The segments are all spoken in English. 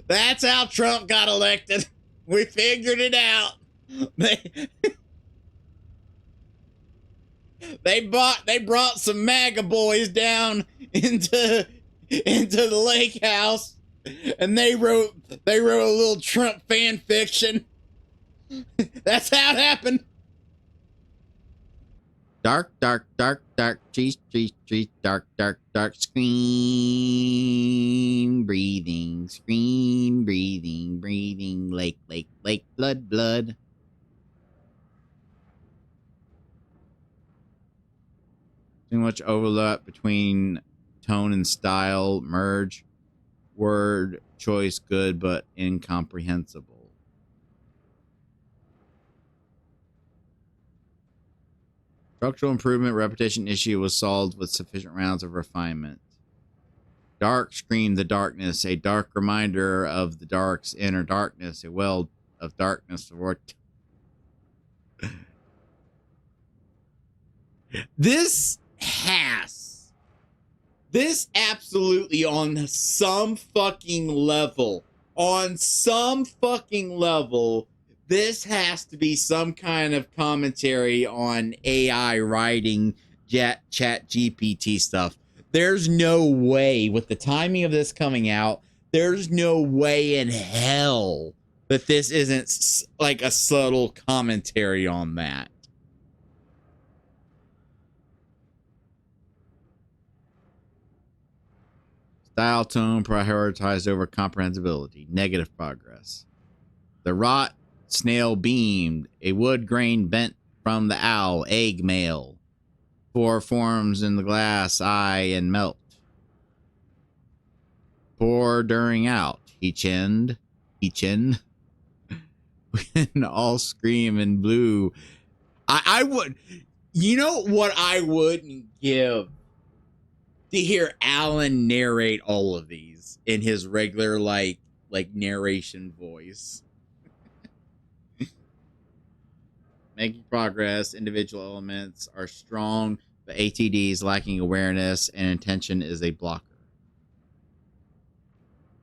That's how Trump got elected. We figured it out. They brought some MAGA boys down into the lake house, and they wrote a little Trump fan fiction. That's how it happened. Dark, dark, dark, dark, trees, trees, trees, dark, dark, dark, scream, breathing, lake, lake, lake, blood, blood. Too much overlap between tone and style, merge, word choice good but incomprehensible. Structural improvement repetition issue was solved with sufficient rounds of refinement. Dark screamed the darkness, a dark reminder of the dark's inner darkness, a well of darkness. This absolutely on some fucking level, this has to be some kind of commentary on AI writing chat GPT stuff. There's no way, with the timing of this coming out, there's no way in hell that this isn't like a subtle commentary on that. Style tone prioritized over comprehensibility. Negative progress. The rot snail beamed. A wood grain bent from the owl. Egg male. Four forms in the glass eye and melt. Pour during out. He chinned. When all scream in blue. I would. You know what I wouldn't give? To hear Alan narrate all of these in his regular like narration voice. Making progress, individual elements are strong, but ATDs lacking awareness and intention is a blocker.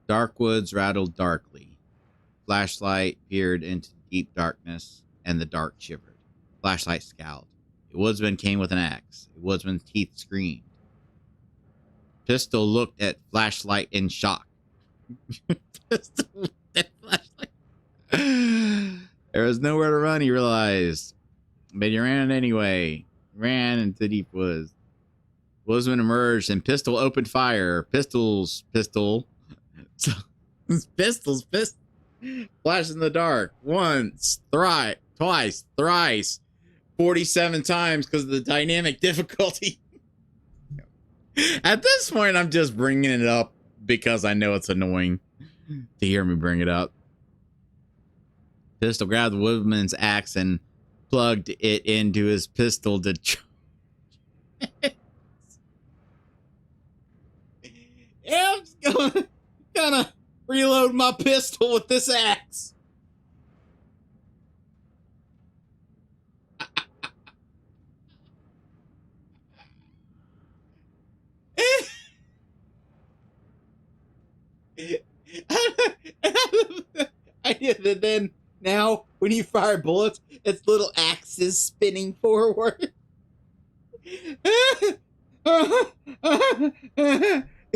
Dark woods rattled darkly. Flashlight peered into deep darkness, and the dark shivered. Flashlight scowled. A woodsman came with an axe. A woodsman's teeth screamed. Pistol looked at flashlight in shock. Pistol looked at flashlight. There was nowhere to run, he realized. But he ran anyway. Ran into the deep woods. Woodsman emerged and Pistol opened fire. Pistol. Pistols. Flash in the dark. Once, twice, thrice. 47 times because of the dynamic difficulty. At this point, I'm just bringing it up because I know it's annoying to hear me bring it up. Pistol grabbed the woodman's axe and plugged it into his pistol to yeah, I'm just gonna reload my pistol with this axe. And then now when you fire bullets, it's little axes spinning forward. He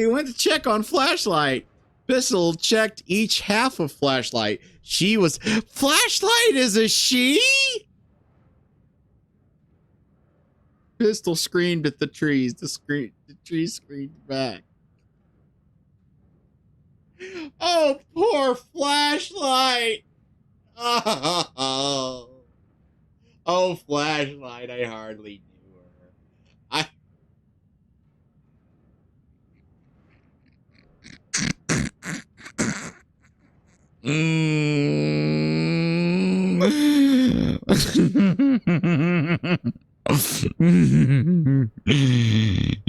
went to check on flashlight. Pistol checked each half of flashlight. Flashlight is a she? Pistol screamed at the trees. The trees screamed back. Oh, poor flashlight. Oh, flashlight. I hardly knew her.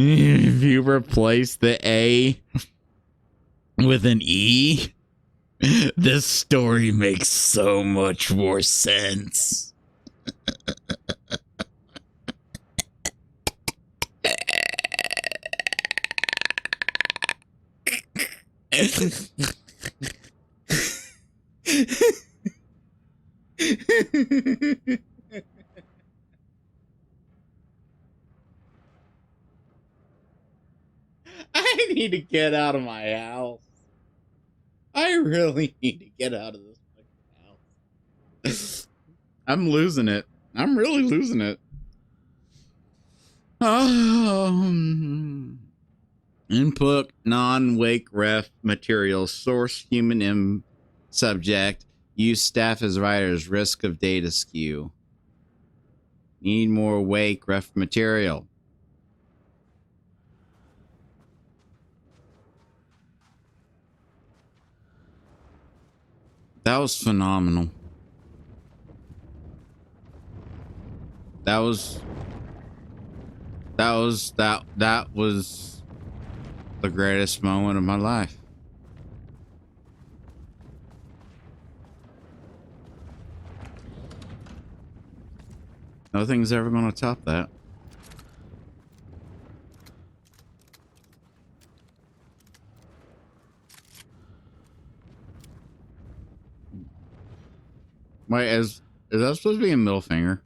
If you replace the A with an E, this story makes so much more sense. I need to get out of my house. I really need to get out of this fucking house. I'm losing it. I'm really losing it. Input non-wake ref materials. Source human subject. Use staff as writers. Risk of data skew. Need more wake ref material. That was phenomenal. That was the greatest moment of my life. Nothing's ever going to top that. Wait, is that supposed to be a middle finger?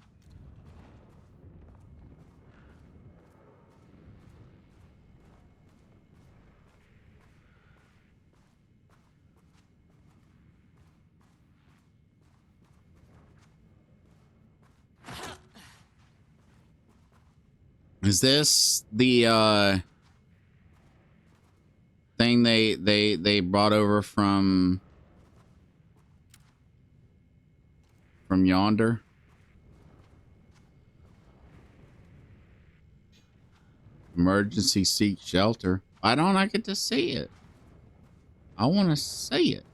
Is this the thing they brought over from yonder? Emergency seek shelter. Why don't I get to see it? I want to see it.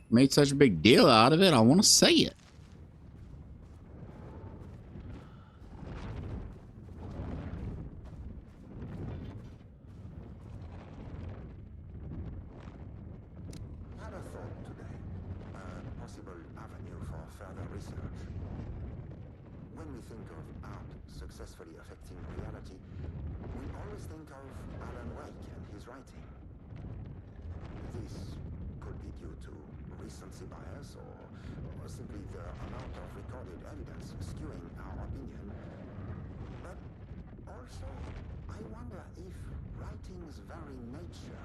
Made such a big deal out of it. I want to see it. Bias or simply the amount of recorded evidence skewing our opinion. But also, I wonder if writing's very nature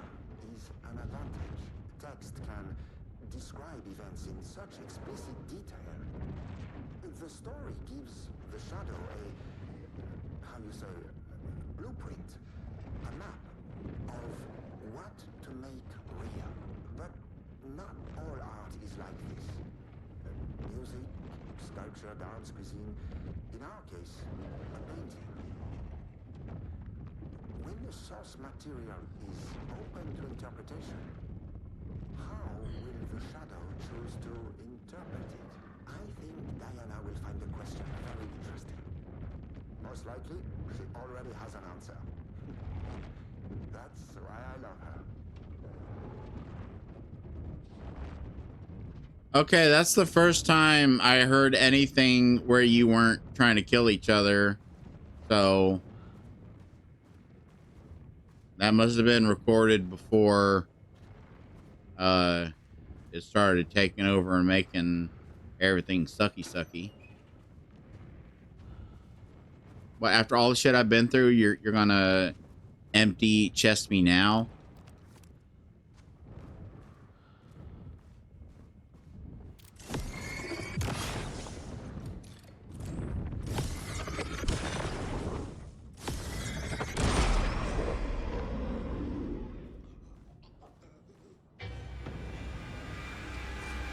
is an advantage. Text can describe events in such explicit detail. The story gives the shadow a, how you say, blueprint, a map of what to make real. But not all art is like this. Music, sculpture, dance, cuisine. In our case, a painting. When the source material is open to interpretation, how will the shadow choose to interpret it? I think Diana will find the question very interesting. Most likely, she already has an answer. That's why I love her. Okay, that's the first time I heard anything where you weren't trying to kill each other. So that must have been recorded before it started taking over and making everything sucky. But after all the shit I've been through, you're gonna empty chest me now?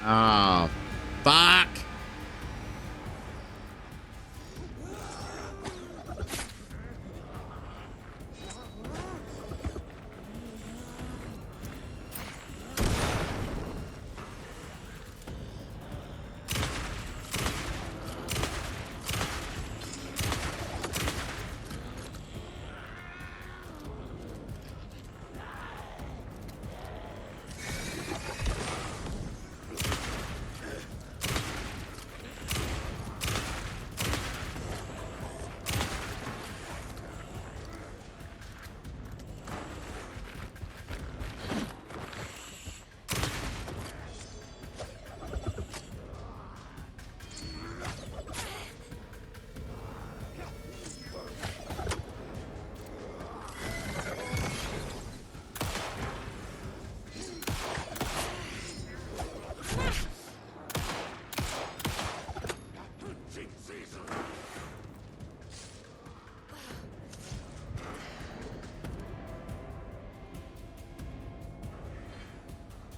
Oh, fuck.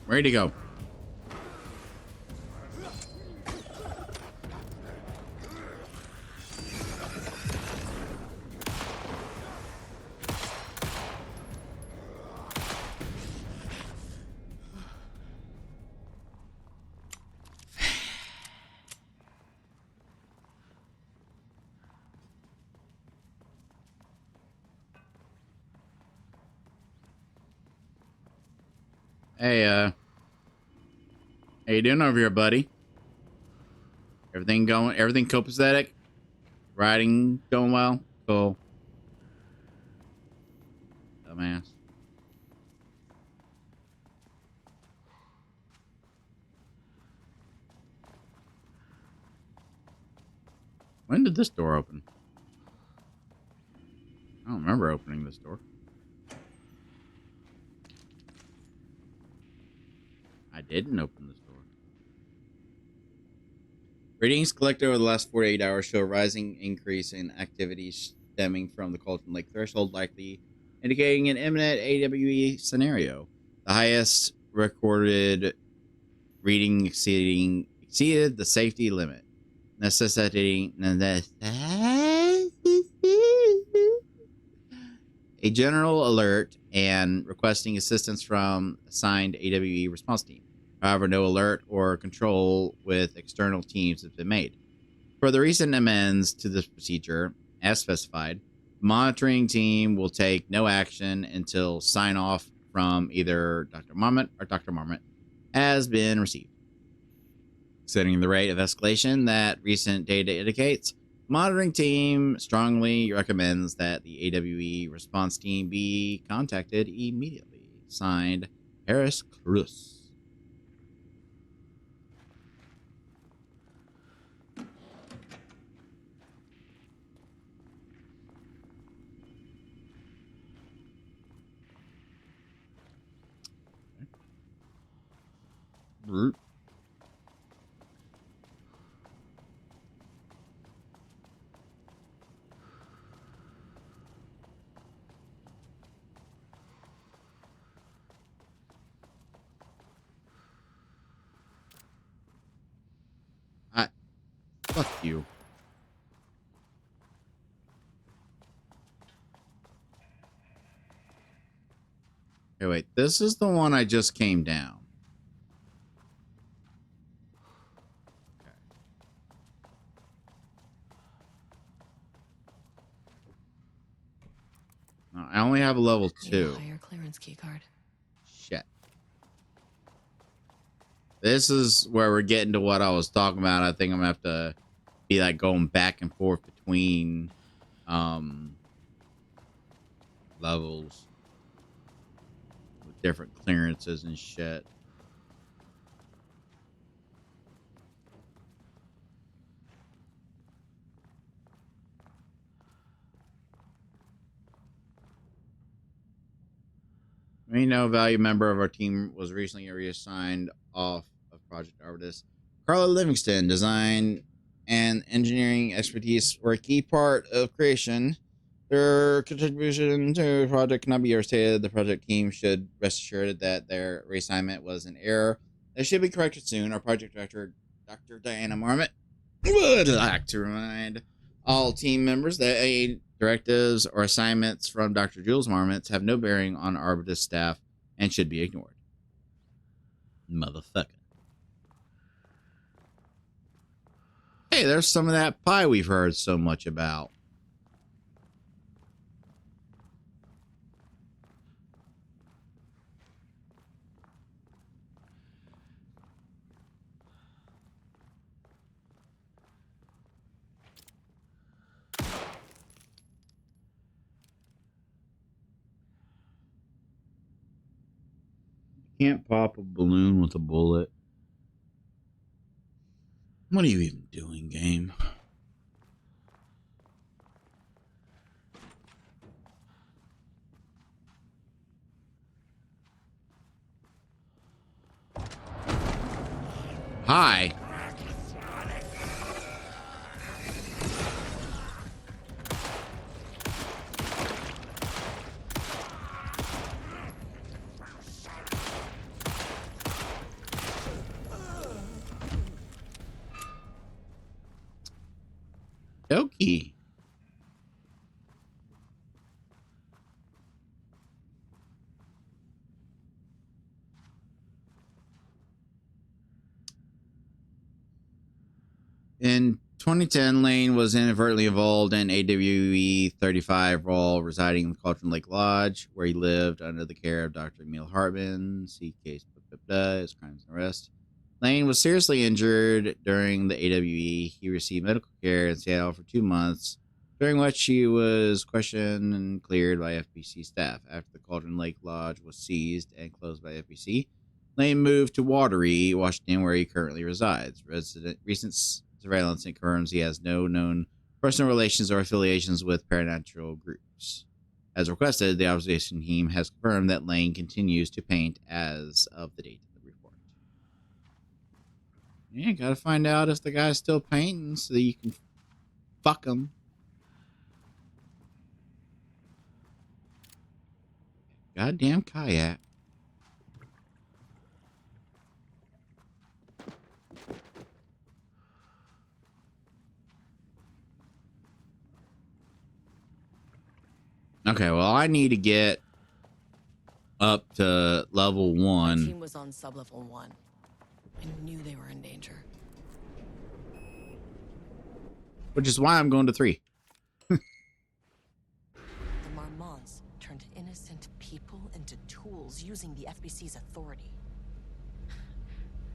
Ready to go. Hey, how you doing over here, buddy? Everything copacetic? Riding going well? Cool. Dumbass. When did this door open? I don't remember opening this door. I didn't open this door. Readings collected over the last 48 hours show a rising increase in activity stemming from the Cauldron Lake threshold, likely indicating an imminent AWE scenario. The highest recorded reading exceeded the safety limit, necessitating a general alert and requesting assistance from assigned AWE response team. However, no alert or control with external teams has been made. For the recent amends to this procedure, as specified, the monitoring team will take no action until sign-off from either Dr. Marmont or Dr. Marmont has been received. Considering the rate of escalation that recent data indicates, the monitoring team strongly recommends that the AWE response team be contacted immediately. Signed, Harris Cruz. Brute. Fuck you. Okay, wait. This is the one I just came down. Okay. No, I only have a level 2. Higher clearance key card. Shit. This is where we're getting to what I was talking about. I think I'm gonna have to be like going back and forth between levels with different clearances and shit. We know a valued member of our team was recently reassigned off of Project Arvidus. Carla Livingston, design and engineering expertise were a key part of creation. Their contribution to the project cannot be overstated. The project team should rest assured that their reassignment was an error that should be corrected soon. Our project director, Dr. Diana Marmont, would like to remind all team members that any directives or assignments from Dr. Jules Marmont have no bearing on Arvidus staff and should be ignored. Motherfucker. Hey, there's some of that pie we've heard so much about. Can't pop a balloon with a bullet. What are you even doing, game? Hi. Okie. In 2010, Lane was inadvertently involved in AWE 35 role, residing in the Cauldron Lake Lodge, where he lived under the care of Dr. Emil Hartman. See case, his crimes and arrest. Lane was seriously injured during the AWE. He received medical care in Seattle for 2 months, during which he was questioned and cleared by FBC staff. After the Cauldron Lake Lodge was seized and closed by FBC, Lane moved to Watery, Washington, where he currently resides. Recent surveillance confirms he has no known personal relations or affiliations with paranatural groups. As requested, the observation team has confirmed that Lane continues to paint as of the date of the report. Yeah, gotta find out if the guy's still painting so that you can fuck him. Goddamn kayak. Okay, well, I need to get up to level 1. The team was on sub-level 1. I knew they were in danger. Which is why I'm going to 3. The Marmonts turned innocent people into tools using the FBC's authority.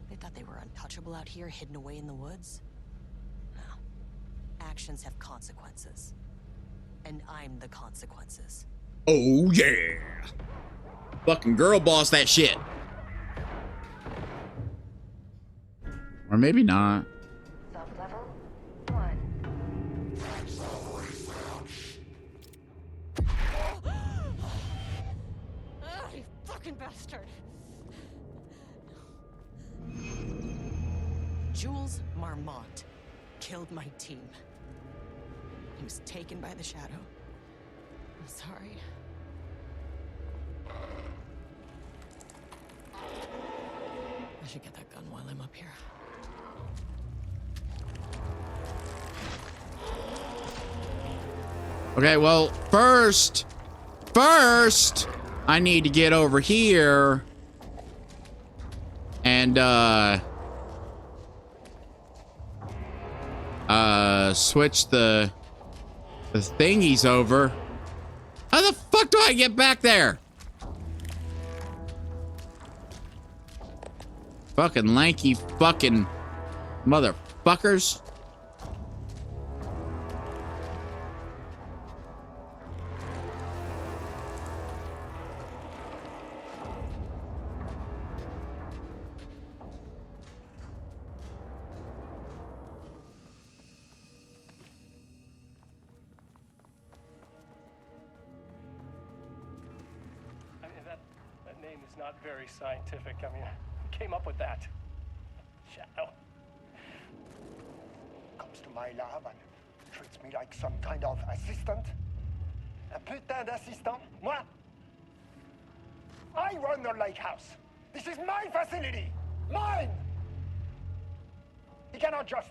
They thought they were untouchable out here, hidden away in the woods. No. Actions have consequences. And I'm the consequences. Oh, yeah. Fucking girl boss that shit. Or maybe not. Sub-level 1. Ah, you fucking bastard! Jules Marmont killed my team. He was taken by the shadow. I'm sorry. I should get that gun while I'm up here. Okay, well, first, I need to get over here and, switch the thingies over. How the fuck do I get back there? Fucking lanky fucking motherfuckers. That name is not very scientific. I mean, who came up with that? Shadow. Comes to my lab and treats me like some kind of assistant. Un putain d'assistant? Moi? I run the lake house. This is my facility. Mine! He cannot just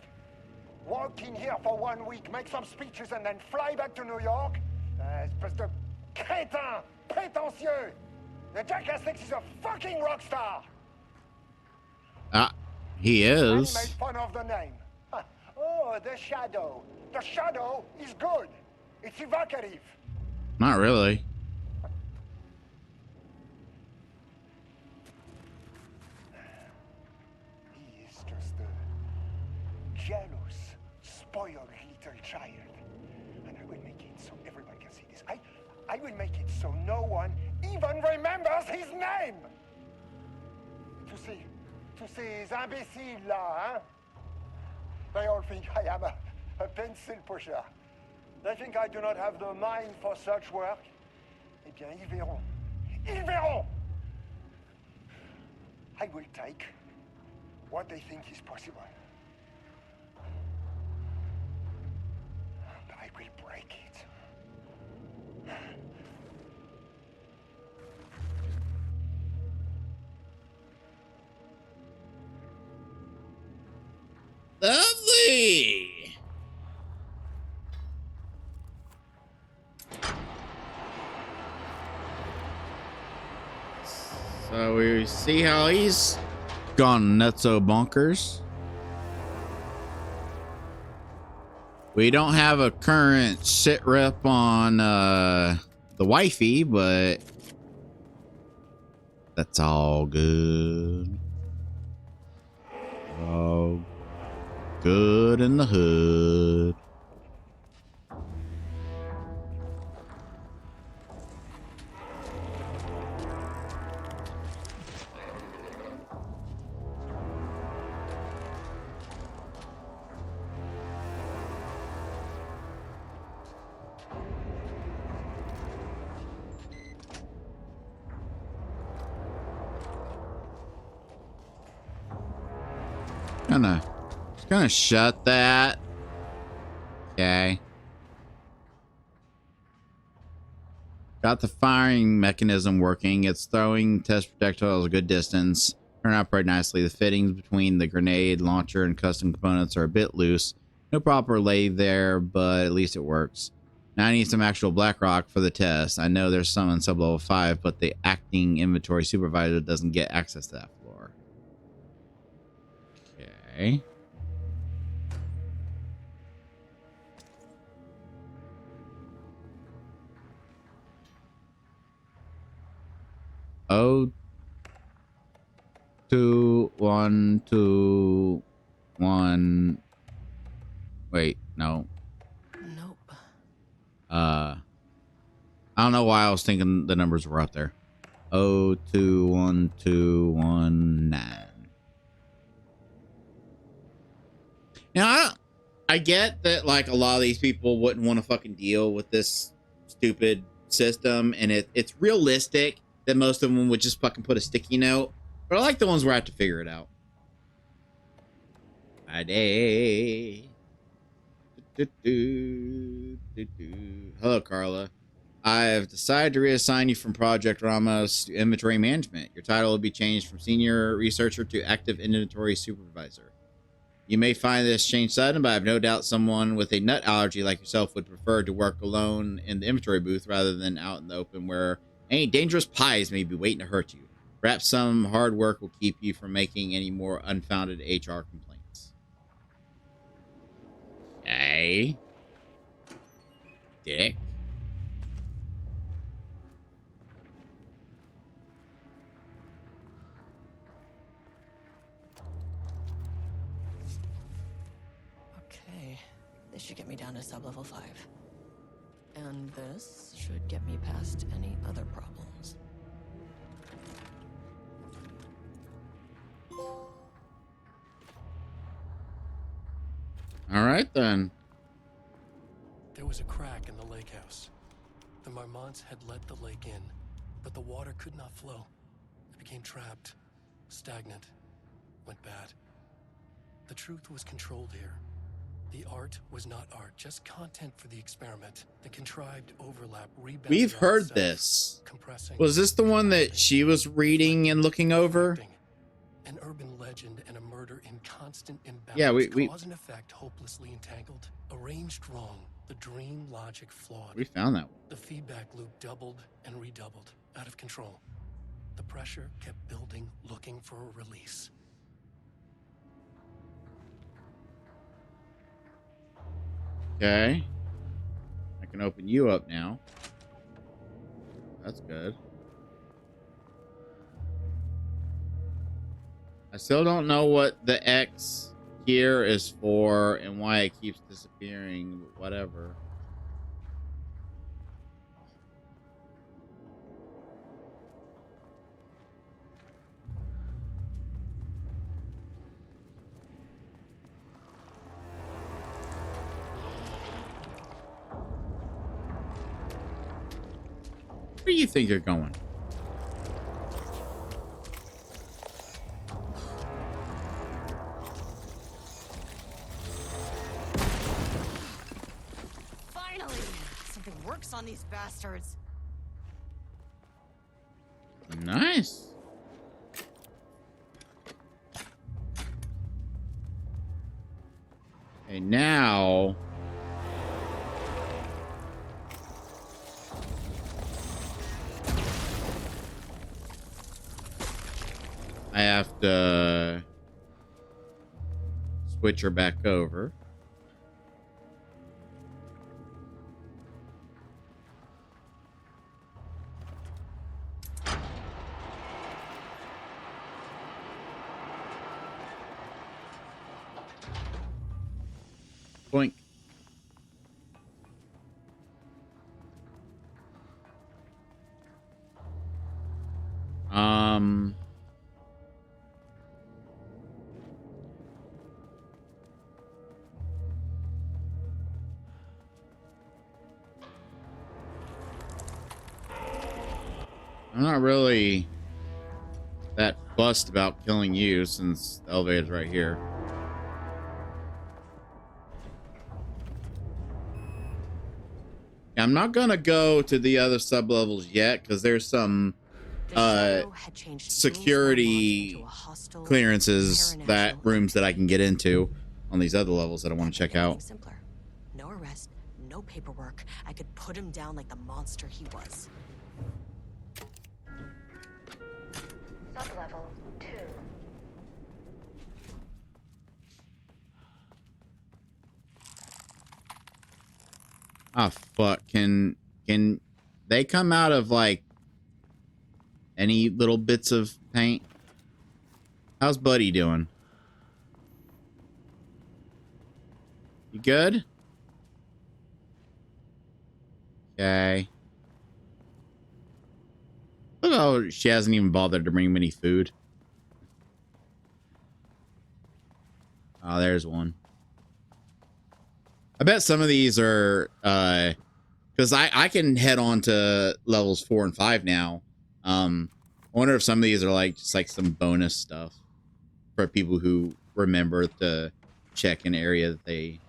walk in here for 1 week, make some speeches, and then fly back to New York. Espèce de crétin, prétentieux. The jackass thinks he's a fucking rock star. He And he is. made fun of the name. Huh. Oh, the shadow. The shadow is good. It's evocative. Not really. He is just a jealous, spoiled little child. And I will make it so everyone can see this. I will make it so no one even remembers his name. To ces imbéciles là, hein? They all think I am a pencil pusher. They think I do not have the mind for such work. Eh bien, ils verront. Ils verront! I will take what they think is possible. But I will break it. Lovely. see how he's gone nutso bonkers. We don't have a current sit rep on the wifey, but that's all good. All good in the hood. Gonna shut that. Okay. Got the firing mechanism working. It's throwing test projectiles a good distance. Turn out pretty nicely. The fittings between the grenade launcher and custom components are a bit loose. No proper lathe there, but at least it works. Now I need some actual black rock for the test. I know there's some in sub-level 5, but the acting inventory supervisor doesn't get access to that floor. Okay. Oh, 2 1 2 1. Wait, no. Nope. I don't know why I was thinking the numbers were up there. 0 2 1 2 1 9. Now I get that like a lot of these people wouldn't want to fucking deal with this stupid system, and it's realistic that most of them would just fucking put a sticky note, but I like the ones where I have to figure it out. Hello, Carla. I've decided to reassign you from Project Ramos to inventory management. Your title will be changed from senior researcher to active inventory supervisor. You may find this change sudden, but I have no doubt someone with a nut allergy like yourself would prefer to work alone in the inventory booth rather than out in the open where any dangerous pies may be waiting to hurt you. Perhaps some hard work will keep you from making any more unfounded HR complaints. Hey. Dick. Okay, this should get me down to sub-level 5. And this should get me past any other problems. All right, then. There was a crack in the lake house. The Marmonts had let the lake in, but the water could not flow. It became trapped, stagnant, went bad. The truth was controlled here. The art was not art, just content for the experiment. The contrived overlap rebounded. We've on heard itself, this. compressing. Was this the one that she was reading and looking over? An urban legend and a murder in constant imbalance. Yeah, we cause and effect hopelessly entangled. Arranged wrong. The dream logic flawed. we found that one. The feedback loop doubled and redoubled. Out of control. The pressure kept building, looking for a release. Okay. I can open you up now. That's good. I still don't know what the X here is for and why it keeps disappearing, but whatever. Where do you think you're going? Finally! Something works on these bastards. Nice. Okay, now I have to switch her back over. Boink. I'm not really that fussed about killing you since the elevator's right here. I'm not gonna go to the other sublevels yet because there's some security clearances, that rooms that I can get into on these other levels that I want to check out. Simpler. No arrest, no paperwork. I could put him down like the monster he was. Sublevel 2. Ah, fuck. Can they come out of like any little bits of paint? How's Buddy doing? You good? Okay. Look how she hasn't even bothered to bring me any food. Oh, there's one. I bet some of these are because I can head on to levels 4 and 5 now. I wonder if some of these are like just like some bonus stuff for people who remember to check an area that they.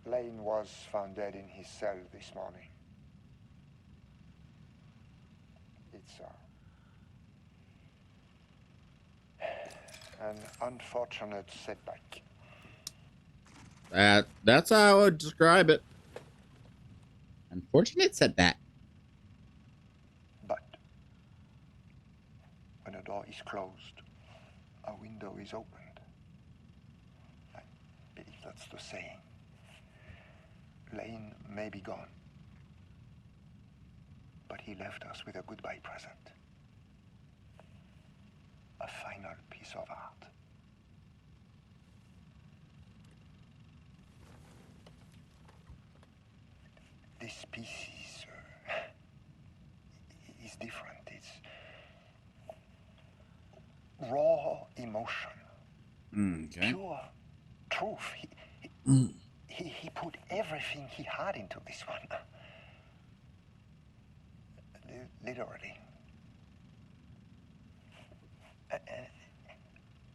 Lane was found dead in his cell this morning. It's an unfortunate setback. That's how I would describe it. Unfortunate setback. But when a door is closed, a window is opened. I believe that's the saying. Lane may be gone, but he left us with a goodbye present. A final piece of art. This piece is different. It's raw emotion. Okay. Pure truth. He put everything he had into this one. Literally.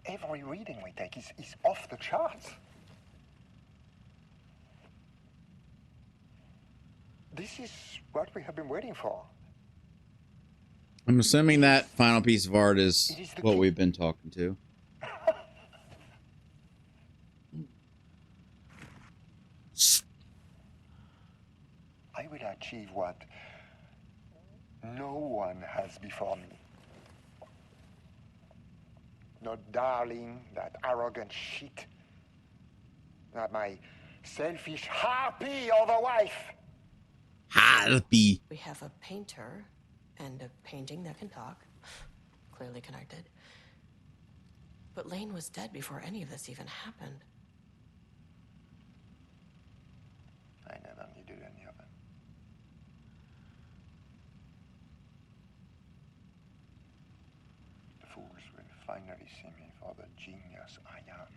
Every reading we take is off the charts. This is what we have been waiting for. I'm assuming that final piece of art is what key. we've been talking to. I will achieve what no one has before me. Not darling, that arrogant shit. Not my selfish harpy of a wife. Harpy. We have a painter and a painting that can talk. Clearly connected. But Lane was dead before any of this even happened. I never needed any of it. The fools will finally see me for the genius I am.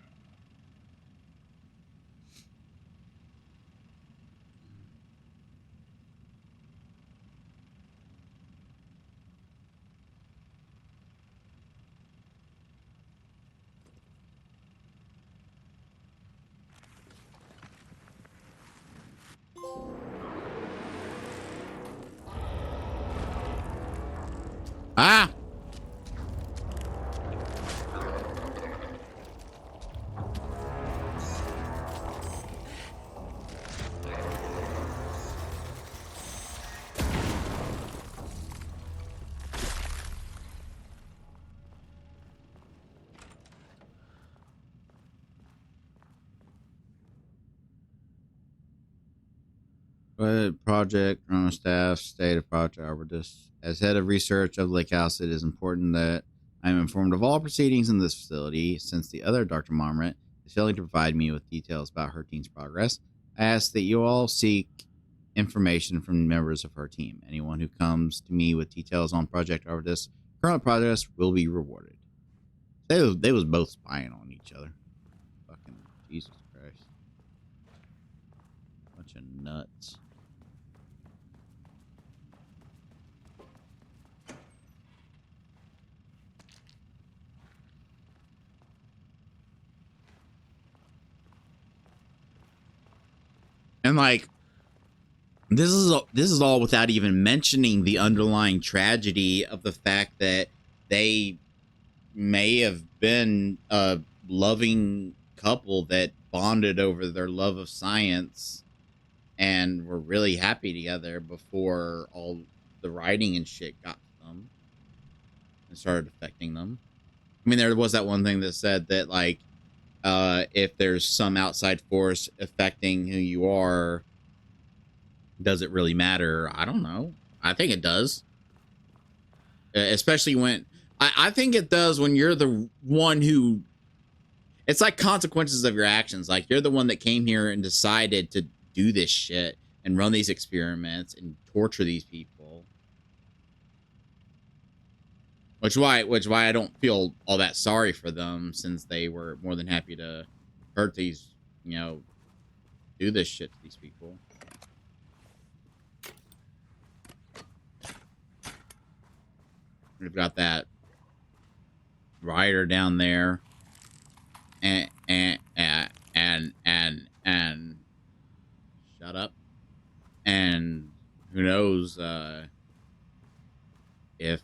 Ah! Project on staff state of Project Arborist. As head of research of Lake House, it is important that I am informed of all proceedings in this facility. Since the other Dr. Marmont is failing to provide me with details about her team's progress, I ask that you all seek information from members of her team. Anyone who comes to me with details on Project Arborist current progress will be rewarded. They was both spying on each other. Fucking Jesus Christ. Bunch of nuts. And like, this is all without even mentioning the underlying tragedy of the fact that they may have been a loving couple that bonded over their love of science and were really happy together before all the writing and shit got to them and started affecting them. I mean, there was that one thing that said that, like, if there's some outside force affecting who you are, does it really matter? I don't know. I think it does. Especially when... I think it does when you're the one who... It's like consequences of your actions. Like, you're the one that came here and decided to do this shit and run these experiments and torture these people. Which why I don't feel all that sorry for them, since they were more than happy to hurt these, you know, do this shit to these people. We've got that rider down there, and shut up. And who knows if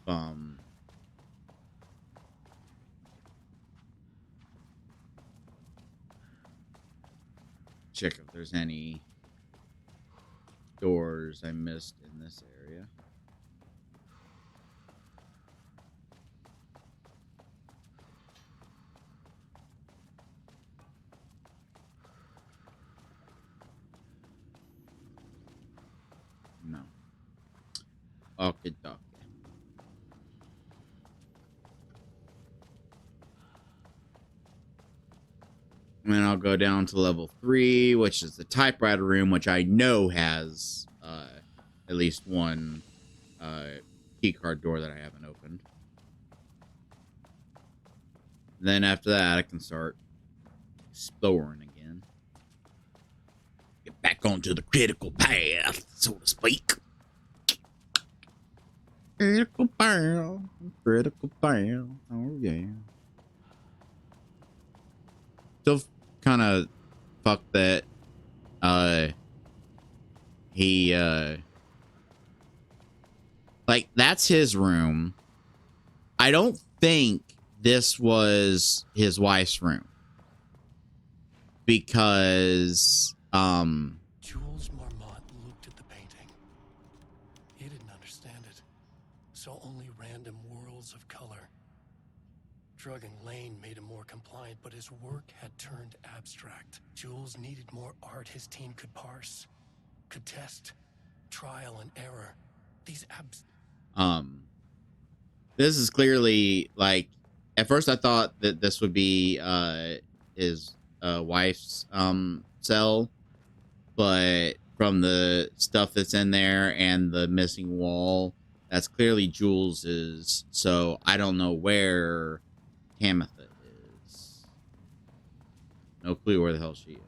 check if there's any doors I missed in this area. No. Okay, dokie. And then I'll go down to level 3, which is the typewriter room, which I know has at least one key card door that I haven't opened. Then after that, I can start exploring again. Get back onto the critical path, so to speak. Critical path. Critical path. Oh, yeah. Still kind of fucked that he like, that's his room. I don't think this was his wife's room, because Jules Marmont looked at the painting. He didn't understand it. Saw only random whirls of color. Drugging Lane made him more compliant, but his work had turned abstract. Jules needed more art his team could parse, could test, trial and error. This is clearly, like, at first I thought that this would be his wife's cell, but from the stuff that's in there and the missing wall, that's clearly Jules's. So I don't know where Tamitha is. No clue where the hell she is.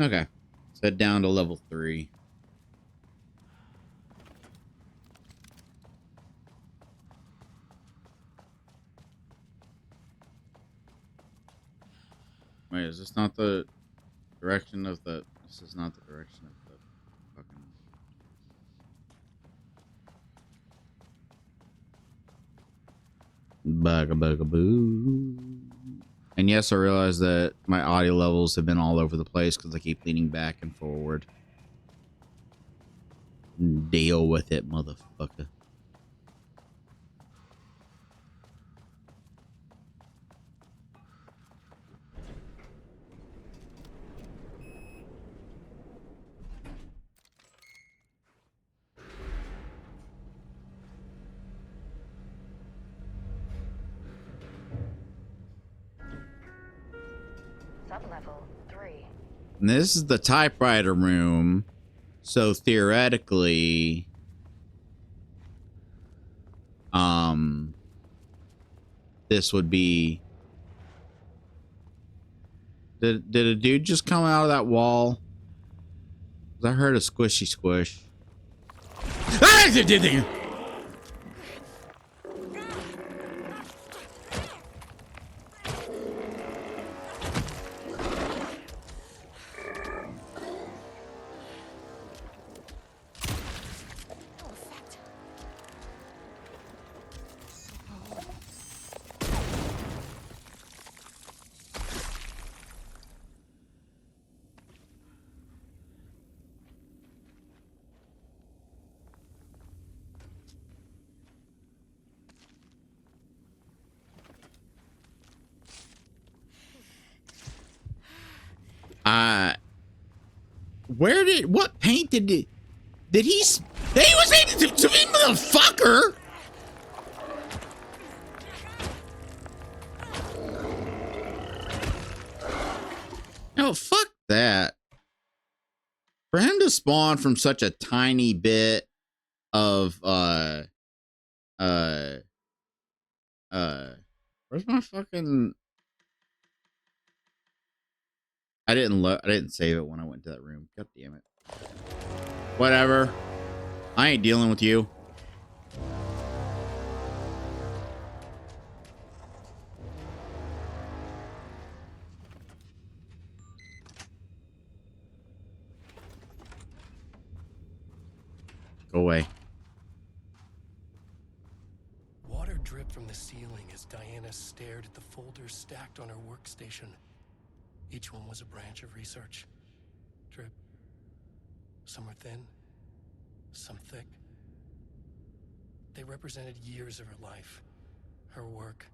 Okay, let's head down to level 3. Wait, is this not the direction of the... This is not the direction of the fucking... Bugaboo. And yes, I realize that my audio levels have been all over the place because I keep leaning back and forward. Deal with it, motherfucker. Sublevel 3. And this is the typewriter room. So theoretically, this would be. Did a dude just come out of that wall? 'Cause I heard a squishy squish. What paint did he was aiming to me, motherfucker! No, fuck that. For him to spawn from such a tiny bit of, where's my fucking... I didn't save it when I went to that room. God damn it. Whatever. I ain't dealing with you. Go away. Water dripped from the ceiling as Diana stared at the folders stacked on her workstation. Each one was a branch of research. Drip. Some were thin, some thick. They represented years of her life, her work,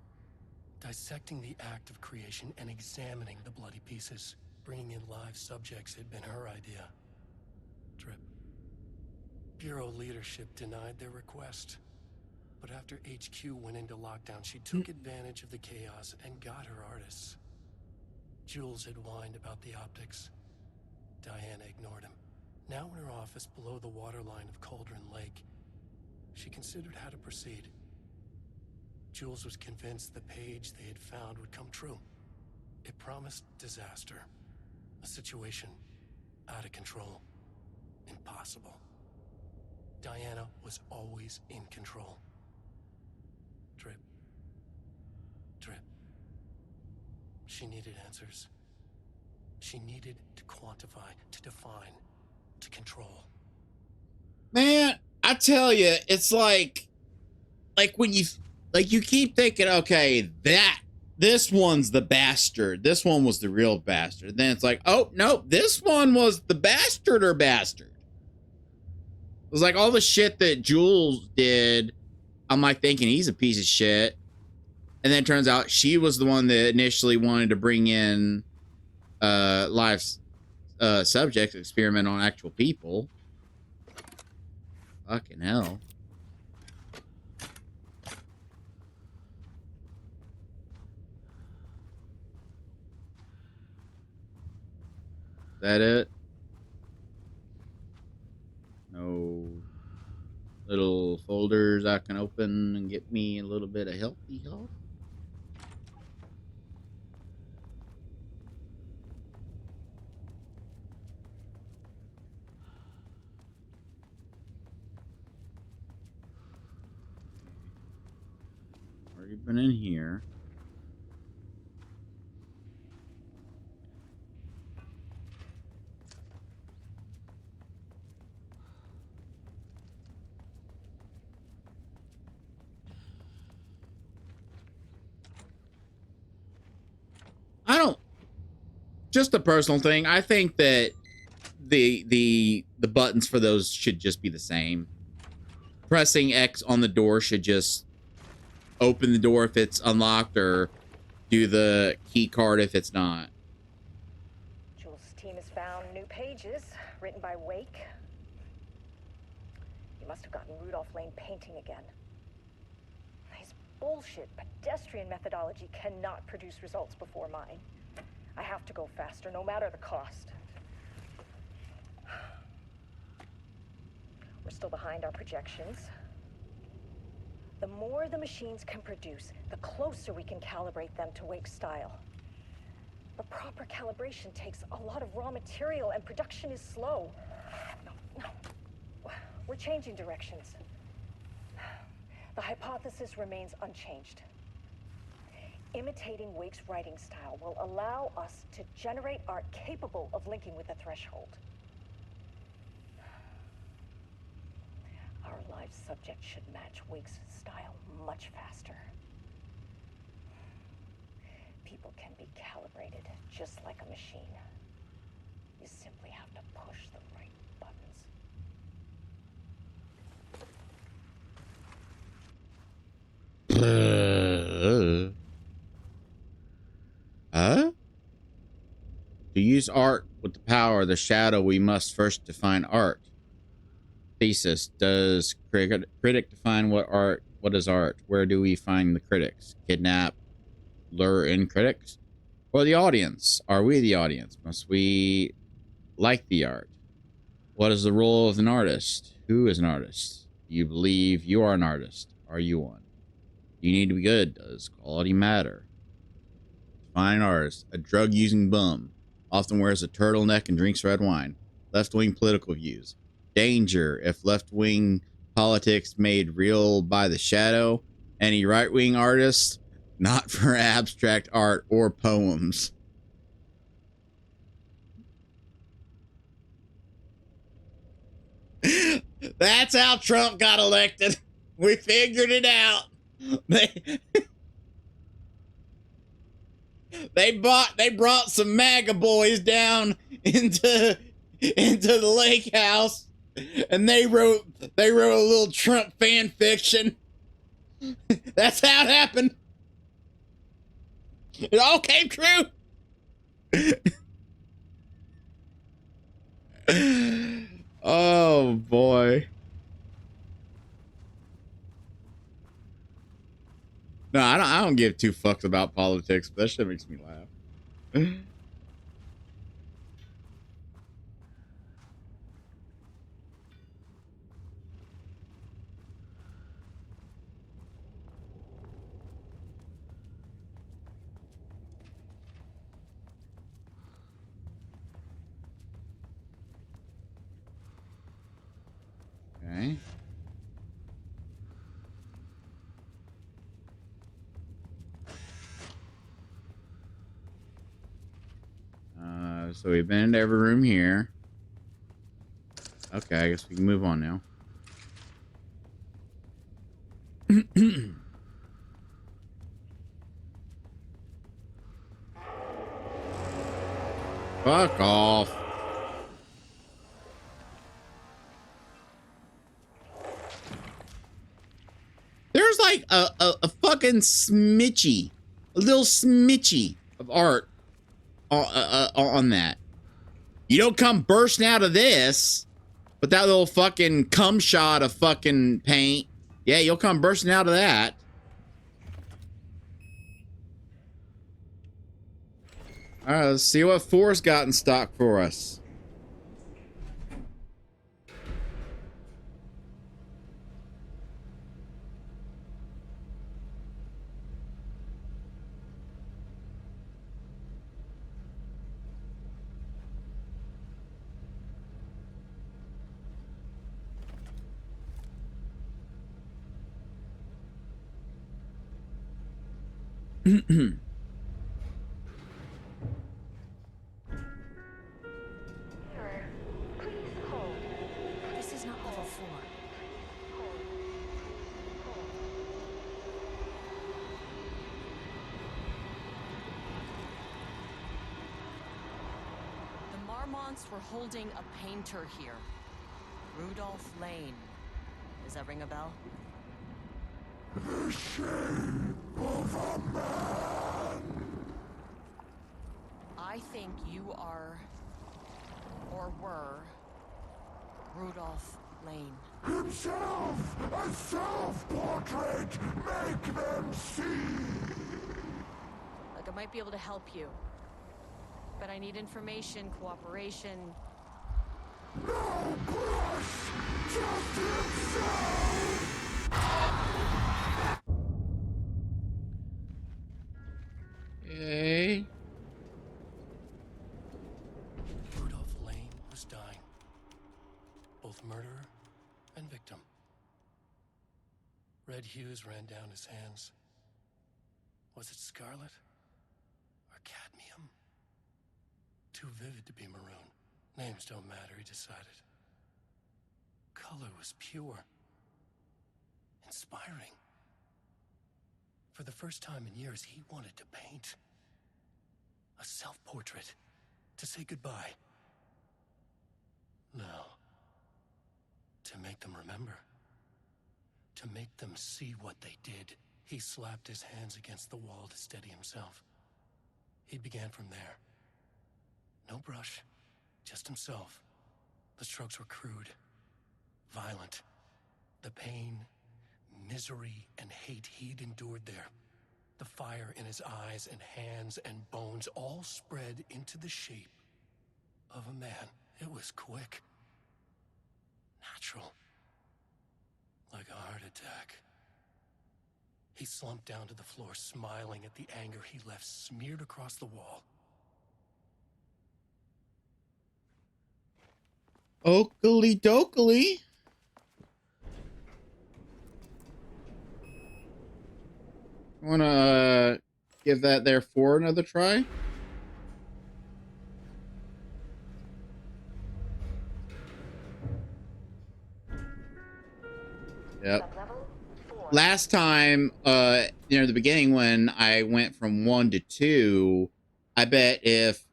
dissecting the act of creation and examining the bloody pieces. Bringing in live subjects had been her idea. Drip. Bureau leadership denied their request. But after HQ went into lockdown, she took advantage of the chaos and got her artists. Jules had whined about the optics. Diana ignored him. Now in her office below the waterline of Cauldron Lake, she considered how to proceed. Jules was convinced the page they had found would come true. It promised disaster. A situation out of control. Impossible. Diana was always in control. Drip. Drip. She needed answers. She needed to quantify, to define, to control. Man, I tell you, it's like when you keep thinking, okay, this one's the bastard. This one was the real bastard. Then it's like, oh, nope, this one was the bastard or bastard. It was like all the shit that Jules did. I'm like thinking he's a piece of shit. And then it turns out she was the one that initially wanted to bring in live subjects, experiment on actual people. Fucking hell. Is that it? No little folders I can open and get me a little bit of healthy health? Already been in here. I don't, just a personal thing. I think that the buttons for those should just be the same. Pressing X on the door should just open the door if it's unlocked, or do the key card if it's not. Jules' team has found new pages written by Wake. He must have gotten Rudolph Lane painting again. His bullshit pedestrian methodology cannot produce results before mine. I have to go faster, no matter the cost. We're still behind our projections. The more the machines can produce, the closer we can calibrate them to Wake's style. But proper calibration takes a lot of raw material, and production is slow. No. We're changing directions. The hypothesis remains unchanged. Imitating Wake's writing style will allow us to generate art capable of linking with the threshold. Our live subject should match Wake's style much faster. People can be calibrated just like a machine. You simply have to push the right buttons. To use art with the power of the shadow, we must first define art. Thesis: does critic define what is art? Where do we find the critics? Kidnap, lure in critics? Or the audience? Are we the audience? Must we like the art? What is the role of an artist? Who is an artist? Do you believe you are an artist? Are you one? You need to be good. Does quality matter? Define an artist: a drug-using bum. Often wears a turtleneck and drinks red wine. Left-wing political views. Danger: if left-wing politics made real by the shadow. Any right-wing artists? Not for abstract art or poems. That's how Trump got elected. We figured it out. They brought some MAGA boys down into the lake house, and they wrote a little Trump fan fiction. That's how it happened. It all came true. Oh boy. No, I don't give two fucks about politics, but that shit makes me laugh. Okay. So we've been into every room here. Okay, I guess we can move on now. Fuck off. There's like a fucking smidgy, a little smidgy of art on that. You don't come bursting out of this with that little fucking cum shot of fucking paint. Yeah, you'll come bursting out of that. All right, let's see what Forrest got in stock for us. Sir, please hold. This is not level 4. The Marmonts were holding a painter here. Rudolph Lane. Does that ring a bell? The shame of a man. I think you are, or were, Rudolph Lane. Himself, a self-portrait. Make them see. Like I might be able to help you. but I need information, cooperation. Okay. Rudolph Lane was dying. Both murderer and victim. Red hues ran down his hands. Was it scarlet or cadmium? Too vivid to be maroon. Names don't matter, he decided. Color was pure. Inspiring. For the first time in years, he wanted to paint. A self-portrait. To say goodbye. No. To make them remember. To make them see what they did. He slapped his hands against the wall to steady himself. He began from there. No brush, just himself. The strokes were crude, violent. The pain, misery, and hate he'd endured there. The fire in his eyes and hands and bones all spread into the shape of a man. It was quick. Natural. Like a heart attack. He slumped down to the floor, smiling at the anger he left smeared across the wall. Oakley dokley. Wanna give that there 4 another try? Yep. Last time, the beginning when I went from 1 to 2, I bet if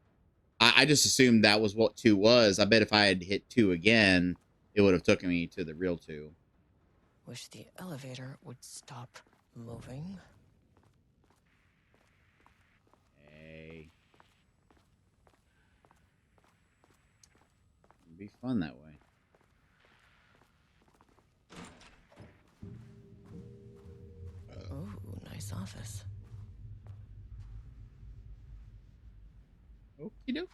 I just assumed that was what 2 was. I bet if I had hit 2 again, it would have taken me to the real 2. Wish the elevator would stop moving. Hey. It'd be fun that way. Ooh, nice office. Okie dokie.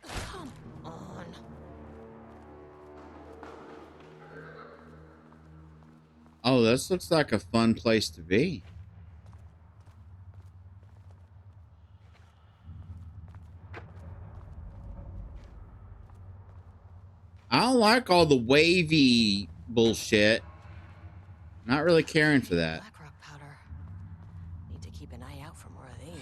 Come on. Oh, this looks like a fun place to be. I don't like all the wavy bullshit. Not really caring for that. Black rock powder. Need to keep an eye out for more of these.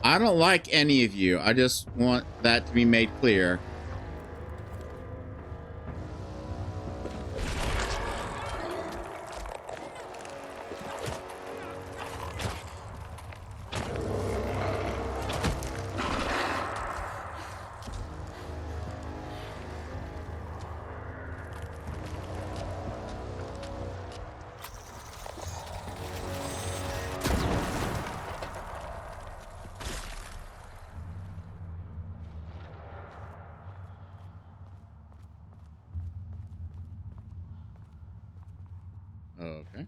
I don't like any of you. I just want that to be made clear. Okay.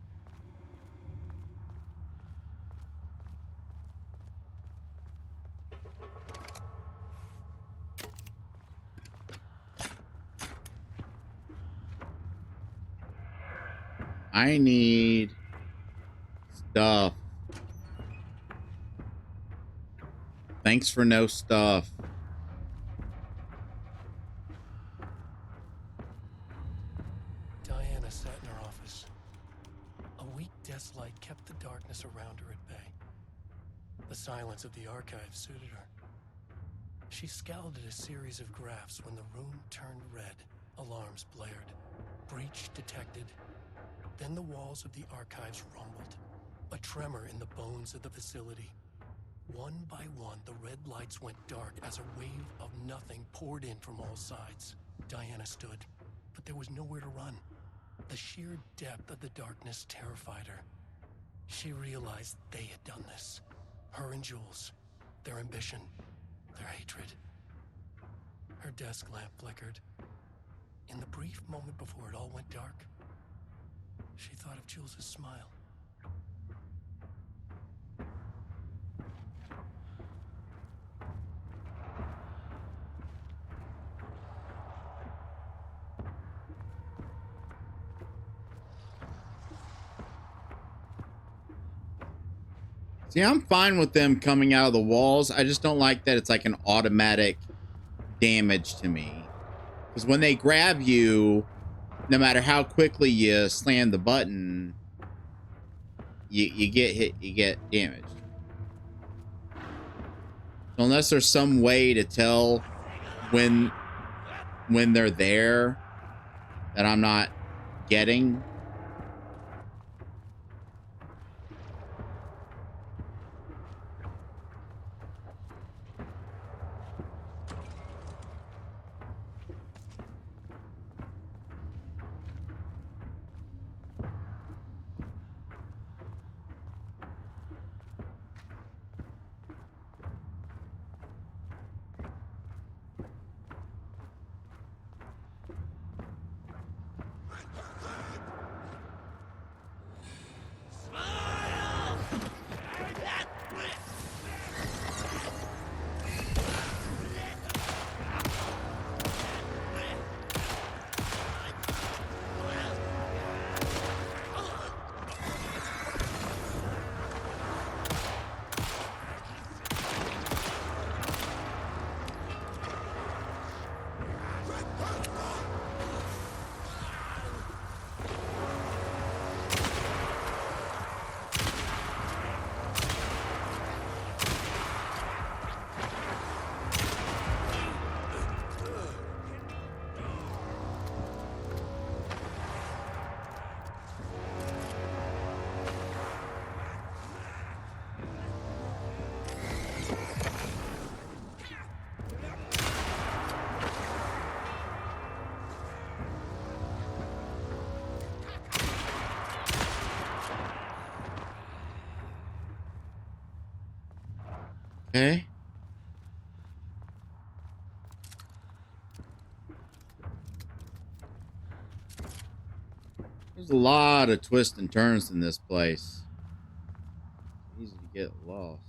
I need stuff. Thanks for no stuff. Diana sat in her office. A weak desk light kept the darkness around her at bay. The silence of the archive suited her. She scowled at a series of graphs when the room turned red. Alarms blared. Breach detected. Then the walls of the archives rumbled. A tremor in the bones of the facility. One by one, the red lights went dark as a wave of nothing poured in from all sides. Diana stood, but there was nowhere to run. The sheer depth of the darkness terrified her. She realized they had done this. Her and Jules. Their ambition. Their hatred. Her desk lamp flickered. In the brief moment before it all went dark, she thought of Jules' smile. See, I'm fine with them coming out of the walls. I just don't like that it's like an automatic damage to me. Because when they grab you, no matter how quickly you slam the button, you get hit, you get damaged. So unless there's some way to tell when they're there that I'm not getting. Okay. There's a lot of twists and turns in this place. Easy to get lost.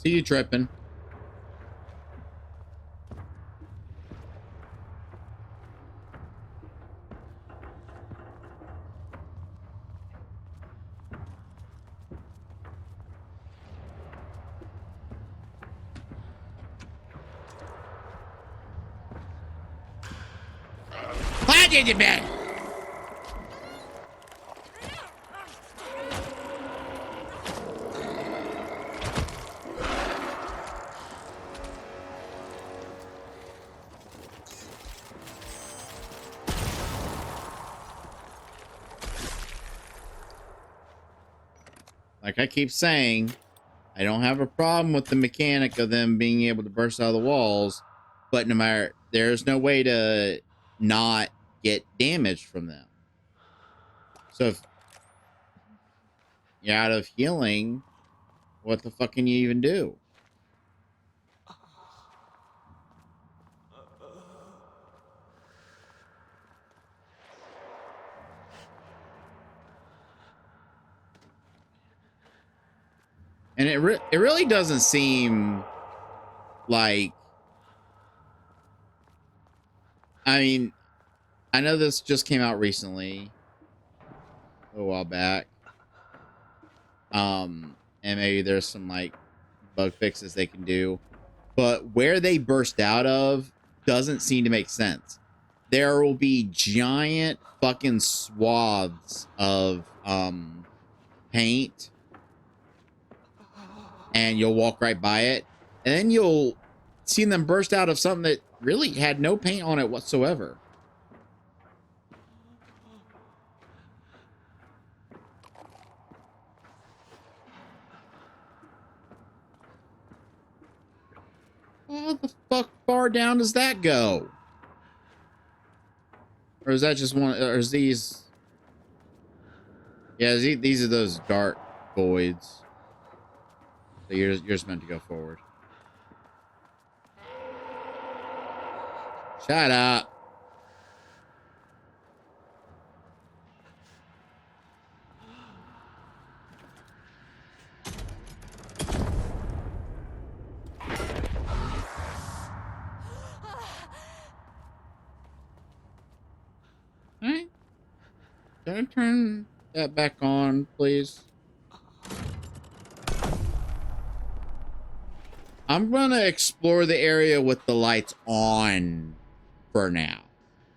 See you tripping. I did it, man. Like I keep saying, I don't have a problem with the mechanic of them being able to burst out of the walls, but no matter, there's no way to not get damaged from them. So if you're out of healing, what the fuck can you even do? And it really doesn't seem like, I mean, I know this just came out recently, a while back. And maybe there's some like bug fixes they can do, but where they burst out of doesn't seem to make sense. There will be giant fucking swaths of paint, and you'll walk right by it, and then you'll see them burst out of something that really had no paint on it whatsoever. How the fuck far down does that go? Or is that just one, or is these... Yeah, these are those dark voids. So you're just meant to go forward. Shut up. Alright. Can I turn that back on, please? I'm gonna explore the area with the lights on for now.